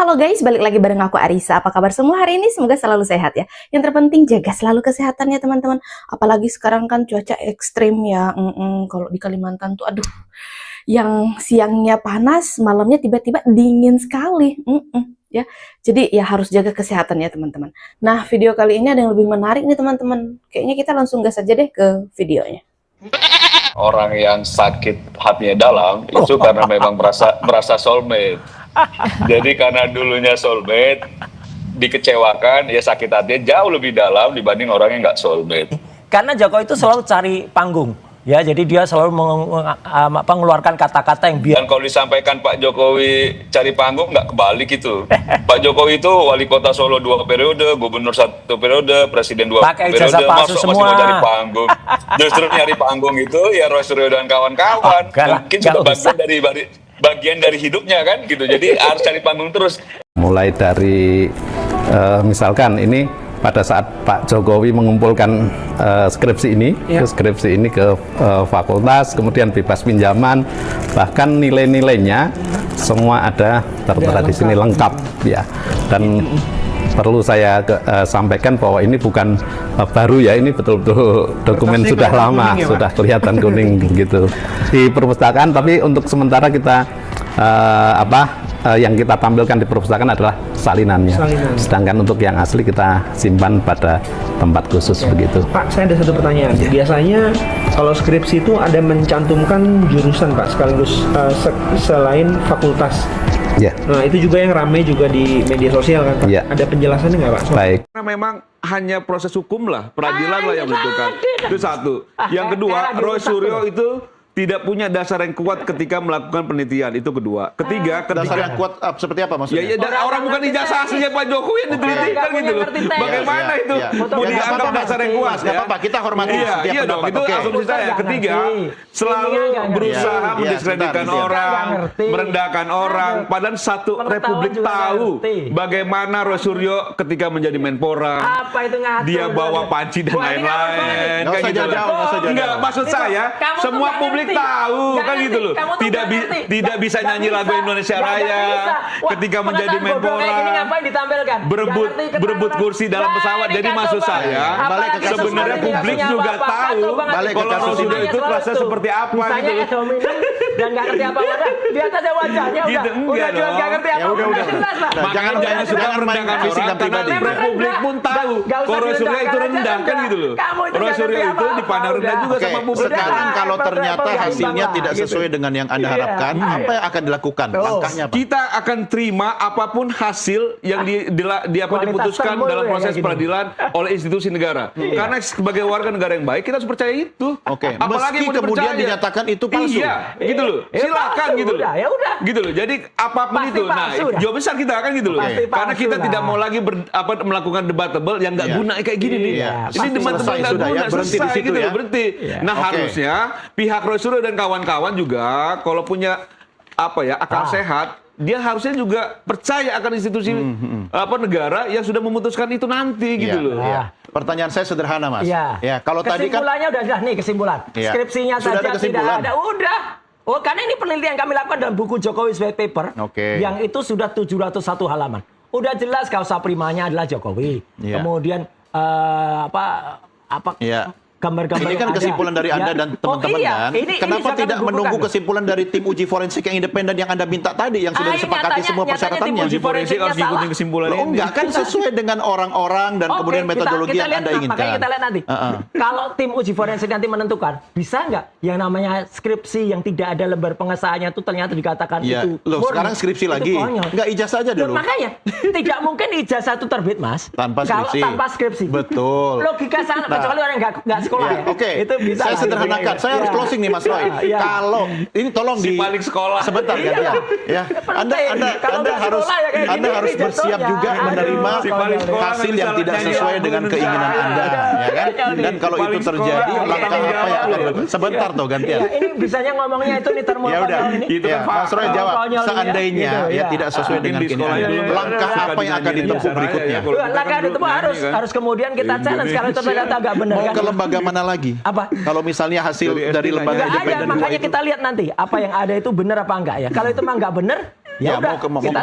Halo guys, balik lagi bareng aku Arisa. Apa kabar semua hari ini? Semoga selalu sehat ya. Yang terpenting jaga selalu kesehatannya teman-teman. Apalagi sekarang kan cuaca ekstrim ya. Kalau di Kalimantan tuh aduh, yang siangnya panas, malamnya tiba-tiba dingin sekali. Ya, jadi ya harus jaga kesehatan ya teman-teman. Nah, video kali ini ada yang lebih menarik nih teman-teman. Kayaknya kita langsung gas aja deh ke videonya. Orang yang sakit hatinya dalam itu karena memang merasa soulmate. Jadi karena dulunya soulmate, dikecewakan, ya sakit hatinya jauh lebih dalam dibanding orang yang nggak soulmate. Karena Jokowi itu selalu cari panggung, ya. Jadi dia selalu mengeluarkan kata-kata yang biar. Dan kalau disampaikan Pak Jokowi cari panggung, nggak kebalik itu. Pak Jokowi itu wali kota Solo 2 periode, gubernur 1 periode, presiden 2 pakai periode, masuk masih mau cari panggung. Justru nyari panggung itu ya Roy Suryo dan kawan-kawan. Mungkin sudah bagian dari hidupnya kan gitu. Jadi harus cari panggung terus. Mulai dari misalkan ini pada saat Pak Jokowi mengumpulkan skripsi ini ke fakultas, kemudian bebas pinjaman, bahkan nilai-nilainya semua ada tertera di sini lengkap ya. Dan perlu saya sampaikan bahwa ini bukan baru ya, ini betul-betul dokumen sudah lama, ya, sudah kelihatan kuning begitu di perpustakaan. Tapi untuk sementara kita yang kita tampilkan di perpustakaan adalah salinannya. Sedangkan untuk yang asli kita simpan pada tempat khusus begitu. Pak, saya ada satu pertanyaan. Biasanya kalau skripsi itu ada mencantumkan jurusan Pak, sekaligus selain fakultas. Ya. Nah, itu juga yang ramai juga di media sosial kan Pak. Ya. Ada penjelasannya nggak Pak? Baik. Karena memang hanya proses hukum lah, peradilan lah yang menentukan. Itu satu. Yang kedua, Roy Suryo itu tidak punya dasar yang kuat ketika melakukan penelitian, itu kedua. Ketiga, dasar yang kuat seperti apa maksudnya? Orang bukan ijazah aslinya Pak Jokowi yang diteliti kan gitu loh. Bagaimana itu mau dianggap dasar yang kuat? Nggak apa-apa, kita hormati setiap pendapat. Dong, itu asumsi saya. Ketiga, selalu berusaha mendiskreditkan orang, merendahkan orang. Padahal satu republik tahu bagaimana Roy Suryo ketika menjadi Menpora, dia bawa panci dan lain-lain. Nggak usah jauh. Enggak, maksud saya semua publik tahu kan gitu loh. Tidak bisa nyanyi lagu Indonesia Raya ketika menjadi Menpora, berebut kursi dalam pesawat. Jadi maksud saya sebenarnya publik juga tahu kalau Roy Suryo itu kelasnya seperti apa gitu loh. Dan nggak ngerti apa-apa, lihat aja wajahnya udah jelas nggak ngerti apa-apa, jelas lah. Jangan suka merendahkan orang karena publik pun tahu kalau Roy Suryo itu rendah kan gitu loh. Roy Suryo itu dipandang rendah juga sama publik. Sekarang kalau ternyata hasilnya tidak sesuai dengan yang Anda harapkan, apa yang akan dilakukan? Langkahnya apa? Kita akan terima apapun hasil yang diputuskan dalam proses peradilan oleh institusi negara. Karena sebagai warga negara yang baik kita harus percaya itu. Oke. Meski kemudian dinyatakan itu palsu. Iya, gitu loh. Silakan gitu loh. Ya udah. Gitu loh. Jadi apapun pasti itu. Nah, jawab besar kita kan gitu loh. Karena kita tidak mau lagi melakukan debatable yang nggak guna kayak gini nih. Ini debatable nggak guna. Berhenti di situ ya. Berhenti. Nah, harusnya pihak Roy Suryo dan kawan-kawan juga kalau punya akal sehat, dia harusnya juga percaya akan institusi negara yang sudah memutuskan itu nanti gitu loh. Pertanyaan saya sederhana, Mas. Ya, kalau tadi kan kesimpulannya udah jelas nih, kesimpulan. Skripsinya sudah saja ada kesimpulan. tidak ada, udah. Oh, karena ini penelitian kami lakukan dalam buku Jokowi White Paper, yang itu sudah 701 halaman. Udah jelas kausa primanya adalah Jokowi. Kemudian gambar-gambar ini kan kesimpulan dari Anda dan teman-teman kan. Kenapa tidak menunggu kesimpulan dari tim uji forensik yang independen yang Anda minta tadi, yang sudah disepakati semua persyaratannya? Uji forensik harus diikuti kesimpulan ini. Enggak kan sesuai dengan orang-orang dan kemudian metodologi yang Anda inginkan. Makanya kita lihat nanti. Kalau tim uji forensik nanti menentukan, bisa nggak yang namanya skripsi yang tidak ada lembar pengesahannya itu ternyata dikatakan itu. Loh, sekarang skripsi lagi. Enggak ijazah aja dulu. Makanya tidak mungkin ijazah itu terbit, Mas. Tanpa skripsi. Kalau tanpa skripsi. Betul. Logika sangat kecuali orang yang nggak sekolah ya. Oke, saya sederhanakan. Saya harus closing nih, Mas Roy. Kalau ini tolong di balik sekolah sebentar gantian. Ya, Anda harus bersiap juga menerima hasil yang tidak sesuai dengan keinginan Anda, ya kan? Dan kalau itu terjadi, langkah apa yang akan dilakukan? Sebentar toh gantian. Ini bisanya ngomongnya itu nih termohon. Ya udah, Mas Roy jawab. Seandainya ya tidak sesuai dengan keinginan, langkah apa yang akan ditempuh berikutnya? Langkah yang ditempuh harus kemudian kita challenge kalau itu ternyata agak benar. Mau ke lembaga mana lagi? Apa? Kalau misalnya hasil dari lembaga independen makanya kita lihat nanti apa yang ada itu benar apa enggak ya. Kalau itu memang enggak benar, ya udah kita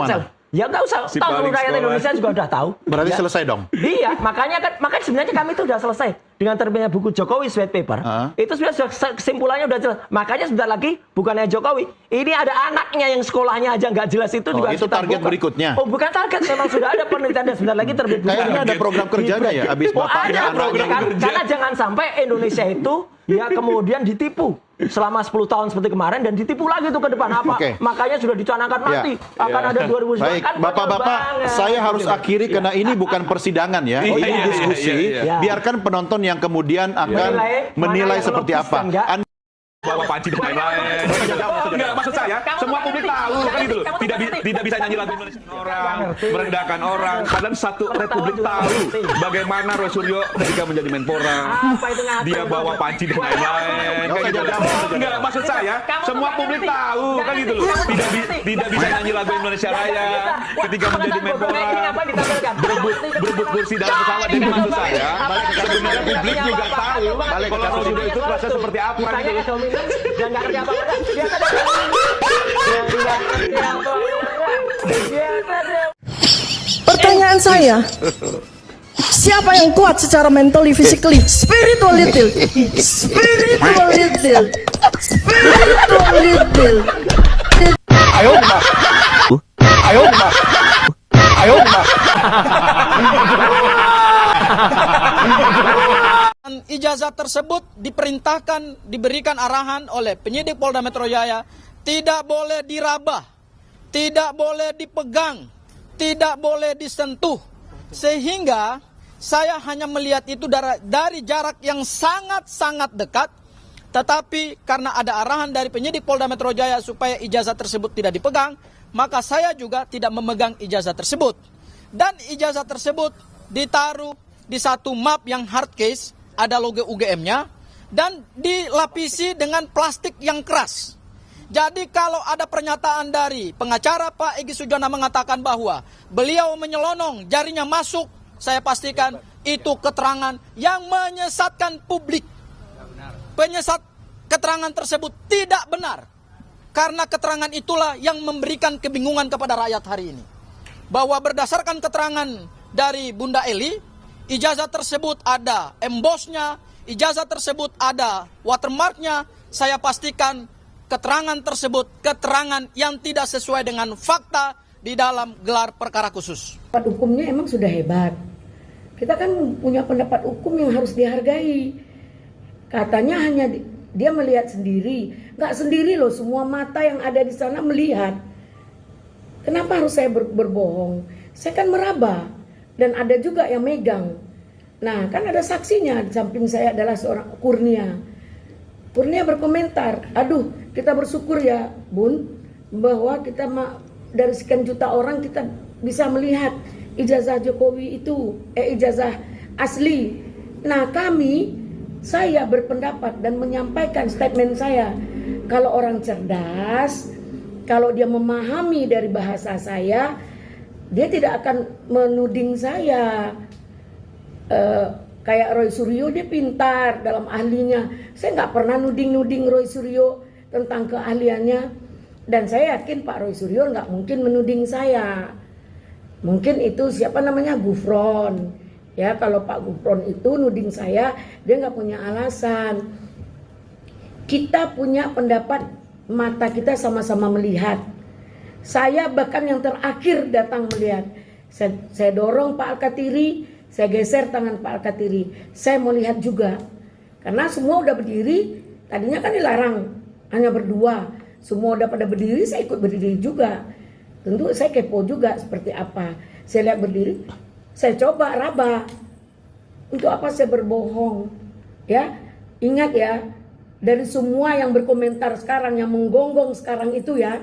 Ya nggak usah, Si tahu paling rakyat sekolah. Indonesia juga udah tahu. Berarti Ya. selesai dong. Iya, makanya sebenarnya kami itu sudah selesai dengan terbitnya buku Jokowi White Paper. Itu sudah kesimpulannya udah jelas. Makanya sebentar lagi bukannya Jokowi, ini ada anaknya yang sekolahnya aja nggak jelas itu juga itu kita target buka. berikutnya. Oh, bukan target, memang sudah ada penelitian dan sebentar lagi terbit buku. Kayaknya ada program kerjanya ya, abis bapaknya, ada program anaknya. kerja. Karena jangan sampai Indonesia itu ya kemudian ditipu selama 10 tahun seperti kemarin dan ditipu lagi tuh ke depan apa? Oke. Makanya sudah dicanangkan nanti akan ada 2019. Baik, Kan Bapak-bapak, banget. saya harus akhiri karena ini bukan persidangan ya, ini Iya, diskusi. iya. Biarkan penonton yang kemudian akan menilai mana yang seperti logis apa. dan enggak. bawa panci dan lain-lain. Enggak, maksud saya, semua publik tahu kan gitu loh. Tidak bisa nyanyi lagu Indonesia orang, merendahkan orang. Padahal satu republik tahu bagaimana Roy Suryo ketika menjadi Menpora. Dia bawa panci dan lain-lain. Kayak gitu. Enggak, maksud saya, semua publik tahu kan gitu loh. Tidak bisa nyanyi lagu Indonesia Raya ketika menjadi Menpora. Berebut kursi dalam pesawat. Jadi maksud saya, sebenarnya publik juga tahu kalau Roy Suryo itu kelasnya seperti apa gitu loh. Dan nggak kerja apa-apa. Pertanyaan saya, siapa yang kuat secara mentally, physically, spiritually, spiritually, Ayo, Mas. Ayo, Mas. Ayo, Mas. Ijazah tersebut diberikan arahan oleh penyidik Polda Metro Jaya tidak boleh diraba, tidak boleh dipegang, tidak boleh disentuh. Sehingga saya hanya melihat itu dari jarak yang sangat-sangat dekat. Tetapi karena ada arahan dari penyidik Polda Metro Jaya supaya ijazah tersebut tidak dipegang, maka saya juga tidak memegang ijazah tersebut. Dan ijazah tersebut ditaruh di satu map yang hard case, ada logo UGM-nya, dan dilapisi dengan plastik yang keras. Jadi kalau ada pernyataan dari pengacara Pak Egy Sujana mengatakan bahwa beliau menyelonong, jarinya masuk, saya pastikan itu keterangan yang menyesatkan publik. Keterangan tersebut tidak benar. Karena keterangan itulah yang memberikan kebingungan kepada rakyat hari ini. Bahwa berdasarkan keterangan dari Bunda Eli, ijazah tersebut ada embossnya, ijazah tersebut ada watermarknya. Saya pastikan keterangan tersebut keterangan yang tidak sesuai dengan fakta di dalam gelar perkara khusus. Pendapat hukumnya emang sudah hebat. Kita kan punya pendapat hukum yang harus dihargai. Katanya hanya dia melihat sendiri. Nggak sendiri loh, semua mata yang ada di sana melihat. Kenapa harus saya berbohong? Saya kan meraba. Dan ada juga yang megang. Nah, kan ada saksinya. Di samping saya adalah seorang Kurnia. Kurnia berkomentar, aduh, kita bersyukur ya, Bun, bahwa kita dari sekian juta orang kita bisa melihat ijazah Jokowi itu, ijazah asli. Nah, saya berpendapat dan menyampaikan statement saya. Kalau orang cerdas, kalau dia memahami dari bahasa saya, dia tidak akan menuding saya kayak Roy Suryo. Dia pintar dalam ahlinya. Saya nggak pernah nuding Roy Suryo tentang keahliannya. Dan saya yakin Pak Roy Suryo nggak mungkin menuding saya. Mungkin itu siapa namanya, Gufron. Ya, kalau Pak Gufron itu nuding saya, dia nggak punya alasan. Kita punya pendapat, mata kita sama-sama melihat. Saya bahkan yang terakhir datang melihat. Saya dorong Pak Alkatiri, saya geser tangan Pak Alkatiri. Saya mau lihat juga. Karena semua udah berdiri, tadinya kan dilarang, hanya berdua. Semua udah pada berdiri, saya ikut berdiri juga. Tentu saya kepo juga seperti apa. Saya lihat berdiri, saya coba raba. Untuk apa saya berbohong? Ya, ingat ya, dari semua yang berkomentar sekarang, yang menggonggong sekarang itu ya,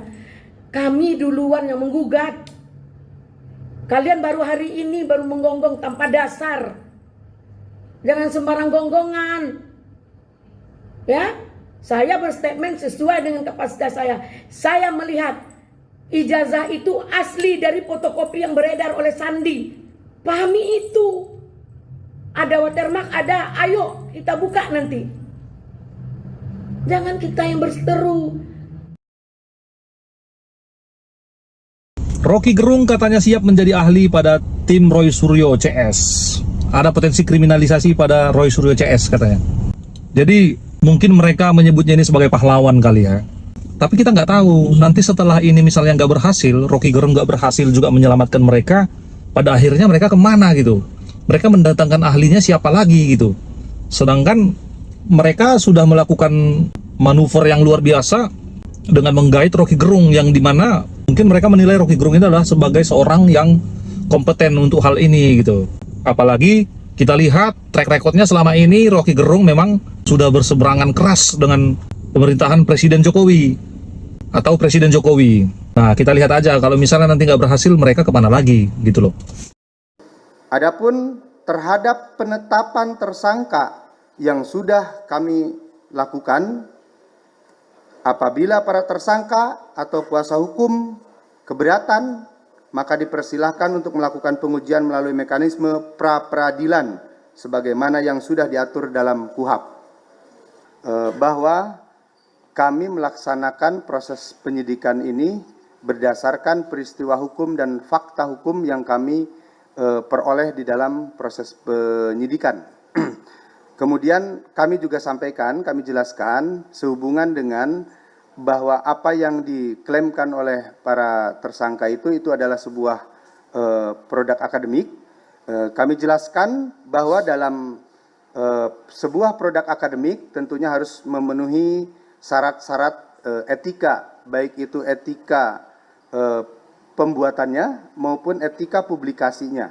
kami duluan yang menggugat. Kalian baru hari ini baru menggonggong tanpa dasar. Jangan sembarang gonggongan. Ya, saya berstatement sesuai dengan kapasitas saya. Saya melihat ijazah itu asli dari fotokopi yang beredar oleh Sandi. Pahami itu. Ada watermark, ada. Ayo kita buka nanti. Jangan kita yang berseteru. Rocky Gerung katanya siap menjadi ahli pada tim Roy Suryo CS. Ada potensi kriminalisasi pada Roy Suryo CS katanya. Jadi mungkin mereka menyebutnya ini sebagai pahlawan kali ya. Tapi kita nggak tahu, nanti setelah ini misalnya nggak berhasil, Rocky Gerung nggak berhasil juga menyelamatkan mereka, pada akhirnya mereka kemana gitu. Mereka mendatangkan ahlinya siapa lagi gitu. Sedangkan mereka sudah melakukan manuver yang luar biasa dengan menggait Rocky Gerung, yang dimana mungkin mereka menilai Rocky Gerung ini adalah sebagai seorang yang kompeten untuk hal ini gitu. Apalagi kita lihat track recordnya selama ini, Rocky Gerung memang sudah berseberangan keras dengan pemerintahan Presiden Jokowi atau Presiden Jokowi. Nah, kita lihat aja kalau misalnya nanti nggak berhasil, mereka kemana lagi gitu loh. Adapun terhadap penetapan tersangka yang sudah kami lakukan, apabila para tersangka atau kuasa hukum keberatan, maka dipersilahkan untuk melakukan pengujian melalui mekanisme pra-peradilan sebagaimana yang sudah diatur dalam KUHP. Bahwa kami melaksanakan proses penyidikan ini berdasarkan peristiwa hukum dan fakta hukum yang kami peroleh di dalam proses penyidikan. Kemudian kami juga sampaikan, kami jelaskan sehubungan dengan bahwa apa yang diklaimkan oleh para tersangka itu adalah sebuah produk akademik. Kami jelaskan bahwa dalam sebuah produk akademik tentunya harus memenuhi syarat-syarat etika, baik itu etika pembuatannya maupun etika publikasinya.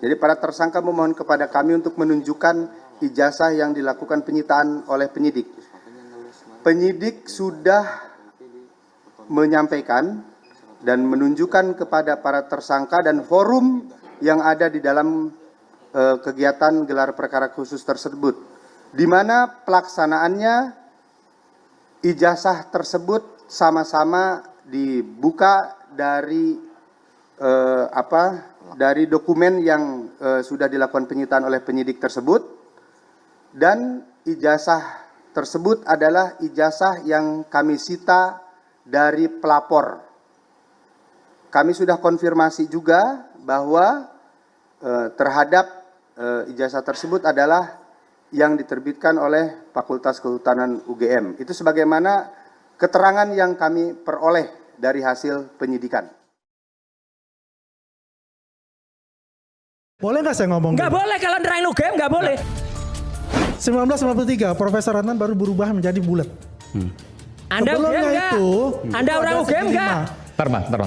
Jadi para tersangka memohon kepada kami untuk menunjukkan ijazah yang dilakukan penyitaan oleh penyidik. Penyidik sudah menyampaikan dan menunjukkan kepada para tersangka dan forum yang ada di dalam kegiatan gelar perkara khusus tersebut, di mana pelaksanaannya ijazah tersebut sama-sama dibuka dari dari dokumen yang sudah dilakukan penyitaan oleh penyidik tersebut. Dan ijazah tersebut adalah ijazah yang kami sita dari pelapor. Kami sudah konfirmasi juga bahwa terhadap ijazah tersebut adalah yang diterbitkan oleh Fakultas Kehutanan UGM. Itu sebagaimana keterangan yang kami peroleh dari hasil penyidikan. Boleh nggak saya ngomong? Nggak boleh, kalau nerangin UGM nggak boleh. 1993 Profesor Adnan baru berubah menjadi bulat. Anda sebelumnya UGM itu Anda orang UGM nggak? Ntar.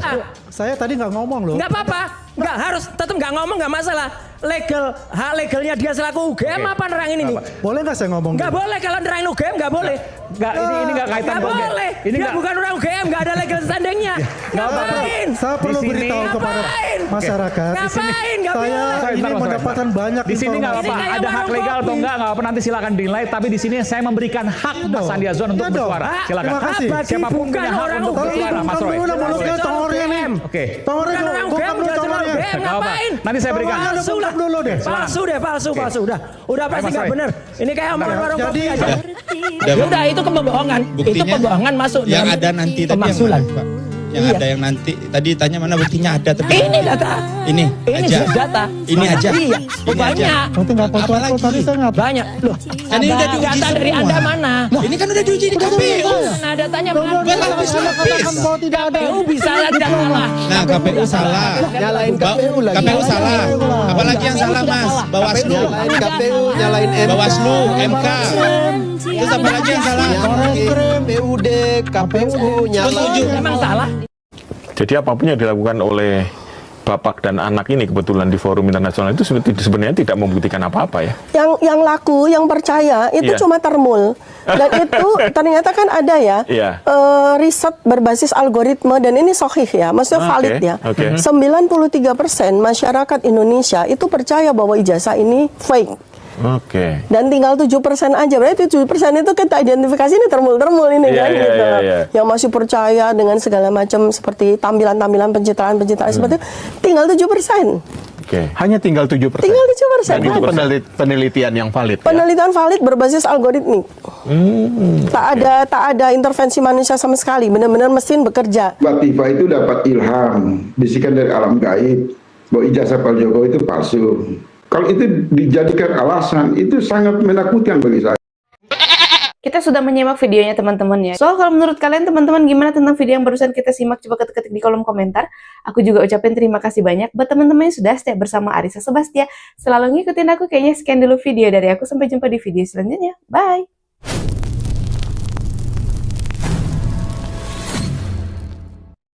Saya tadi nggak ngomong loh. Nggak apa-apa, nggak harus tetap nggak ngomong, nggak masalah. Hak legalnya dia selaku UGM apa nerangin ini? Boleh nggak saya ngomong? Nggak boleh, kalau nerangin UGM nggak boleh. Nggak, ini nggak kaitan. Nggak boleh. Ini dia bukan orang UGM, nggak ada legal standingnya. Ngapain? Saya perlu beritahu kepada masyarakat. Ngapain? Saya ini mendapatkan banyak di sini nggak apa-apa. Ada hak legal atau nggak apa-apa, nanti silakan dinilai. Tapi di sini saya memberikan hak Mas Andi Azwan untuk bersuara. Silakan. Terima kasih. Siapapun punya hak untuk bersuara, Mas Roy. Oke. Ngapain? Nanti saya berikan. Palsu. Udah pasti nggak benar. Ini kayak omongan warung kopi aja. Ya udah, itu pembohongan. Itu pembohongan masuk yang ada nanti pemaksulan. Yang ada yang nanti tadi tanya mana buktinya ada tapi ini data. Ini aja. Data. Ini aja. Iya. Banyak. Nanti nggak apa-apa tadi saya nggak banyak. Loh. Ini udah diuji data semua. dari Anda mana? Ini kan udah diuji di KPU. Nah, datanya mana? Lapis. KPU bisa tidak salah. Nah, KPU salah. Nyalain KPU lagi. KPU salah. Apalagi yang salah, Mas? Bawaslu. Nyalain KPU, nyalain MK. Bawaslu, MK. Terus apa lagi yang salah? PUD, KPU, nyalain. Memang salah. Jadi apapun yang dilakukan oleh bapak dan anak ini kebetulan di forum internasional itu sebenarnya tidak membuktikan apa-apa ya. Yang laku, yang percaya itu cuma termul. Dan itu ternyata kan ada ya riset berbasis algoritma dan ini sahih ya, maksudnya valid ya. 93% masyarakat Indonesia itu percaya bahwa ijazah ini fake. Dan tinggal 7% aja, berarti 7% itu kita identifikasi ini termul ini kan gitu. Yang masih percaya dengan segala macam seperti tampilan-tampilan pencitraan seperti itu, tinggal 7%. Hanya tinggal 7%. Tinggal 7%. Dan itu penelitian yang valid. Penelitian valid berbasis algoritmik. Tak ada intervensi manusia sama sekali. Benar-benar mesin bekerja. Latifah itu dapat ilham, bisikan dari alam gaib bahwa ijazah Pak Jokowi itu palsu. Kalau itu dijadikan alasan, itu sangat menakutkan bagi saya. Kita sudah menyimak videonya teman-teman ya. So, kalau menurut kalian teman-teman gimana tentang video yang barusan kita simak? Coba ketik-ketik di kolom komentar. Aku juga ucapin terima kasih banyak buat teman-teman yang sudah setia bersama Arissa Sebastia. Selalu ngikutin aku, kayaknya sekian dulu video dari aku. Sampai jumpa di video selanjutnya. Bye!